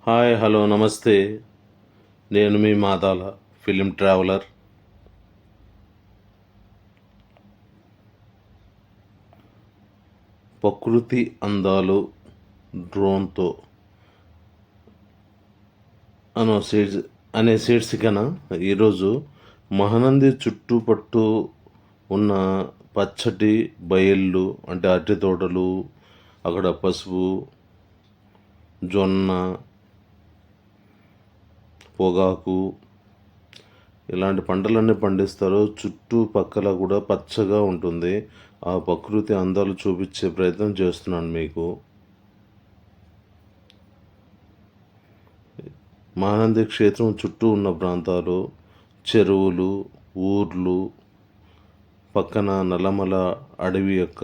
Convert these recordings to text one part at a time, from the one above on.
Hi hello నమస్తే. నేను మీ Madala film traveller. ప్రకృతి అందాలు డ్రోన్తో అనే శీర్షికన ఈరోజు మహానంది చుట్టుపట్టు ఉన్న పచ్చటి బయళ్ళు అంటే అరటి తోటలు, అక్కడ పసుపు, జొన్న, పొగాకు ఇలాంటి పంటలన్నీ పండిస్తారు. చుట్టుపక్కల కూడా పచ్చగా ఉంటుంది. ఆ ప్రకృతి అందాలు చూపించే ప్రయత్నం చేస్తున్నాను మీకు. మహానంది క్షేత్రం చుట్టూ ఉన్న ప్రాంతాలు, చెరువులు, ఊర్లు, పక్కన నల్లమల అడవి యొక్క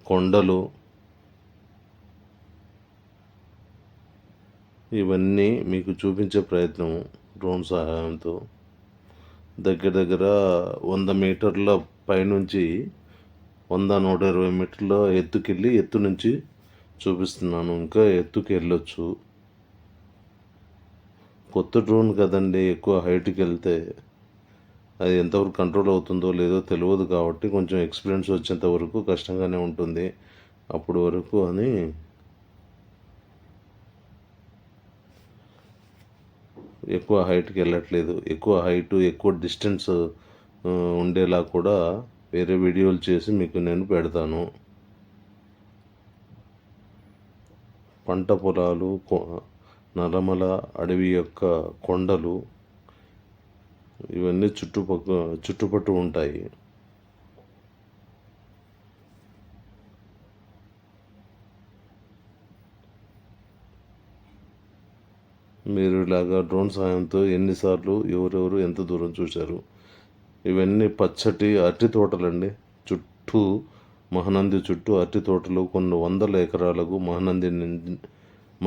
కొండలు, ఇవన్నీ మీకు చూపించే ప్రయత్నం డ్రోన్ సహాయంతో. దగ్గర దగ్గర 100 మీటర్ల పైనుంచి 100-120 మీటర్ల ఎత్తుకెళ్ళి ఎత్తు నుంచి చూపిస్తున్నాను. ఇంకా ఎత్తుకి వెళ్ళొచ్చు. కొత్త డ్రోన్ కదండి, ఎక్కువ హైట్కి వెళ్తే అది ఎంతవరకు కంట్రోల్ అవుతుందో లేదో తెలియదు. కాబట్టి కొంచెం ఎక్స్పీరియన్స్ వచ్చేంత వరకు కష్టంగానే ఉంటుంది. అప్పటి వరకు అని ఎక్కువ హైట్కి వెళ్ళట్లేదు. ఎక్కువ హైటు ఎక్కువ డిస్టెన్స్ ఉండేలా కూడా వేరే వీడియోలు చేసి మీకు నేను పెడతాను. పంట పొలాలు, నల్లమల అడవి యొక్క కొండలు, ఇవన్నీ చుట్టుపట్టు ఉంటాయి. మీరు ఇలాగా డ్రోన్ సహాయంతో ఎన్నిసార్లు ఎవరెవరు ఎంత దూరం చూశారు? ఇవన్నీ పచ్చటి అరటి తోటలండి. చుట్టూ మహానంది చుట్టూ అరటి తోటలు, కొన్ని వందల ఎకరాలకు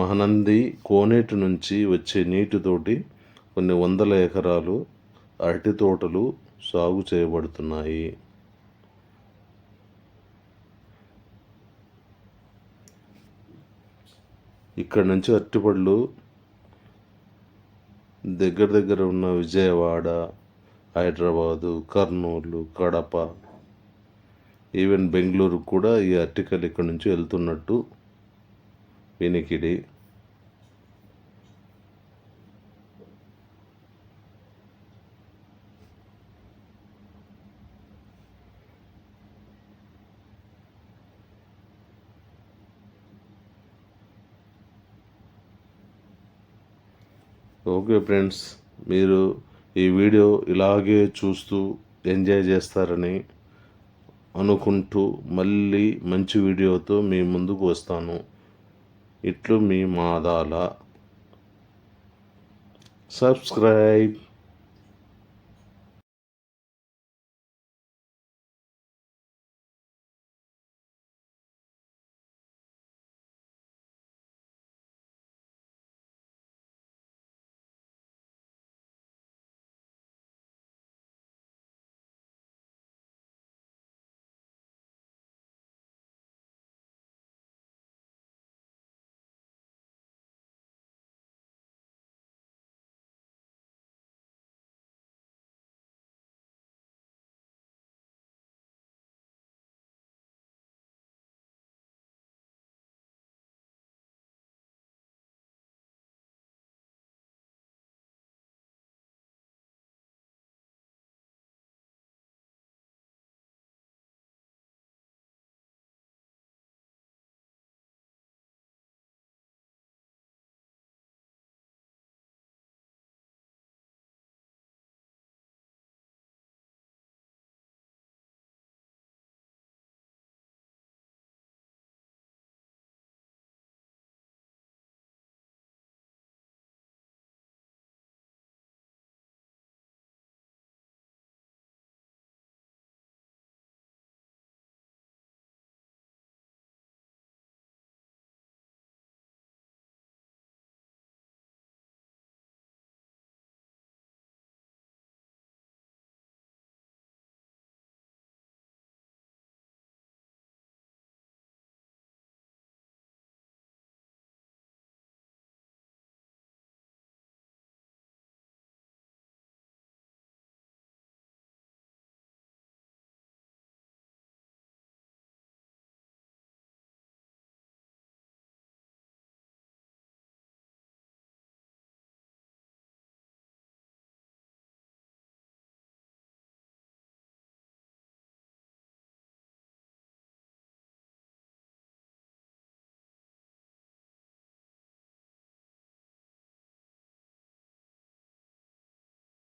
మహానంది కోనేటి నుంచి వచ్చే నీటితోటి కొన్ని వందల ఎకరాలు అరటి తోటలు సాగు చేయబడుతున్నాయి. ఇక్కడ నుంచి అరటిపళ్ళు దగ్గర ఉన్న విజయవాడ, హైదరాబాదు, కర్నూలు, కడప, ఈవెన్ బెంగళూరు కూడా ఈ ఆర్టికల్ ఇక్కడ నుంచి వెళ్తున్నట్టు వినికిడి. ఓకే ఫ్రెండ్స్, మీరు ఈ వీడియో ఇలాగే చూస్తూ ఎంజాయ్ చేస్తారని అనుకుంటూ మళ్ళీ మంచి వీడియోతో మీ ముందుకు వస్తాను. ఇట్లు మీ మాదాల. సబ్స్క్రైబ్.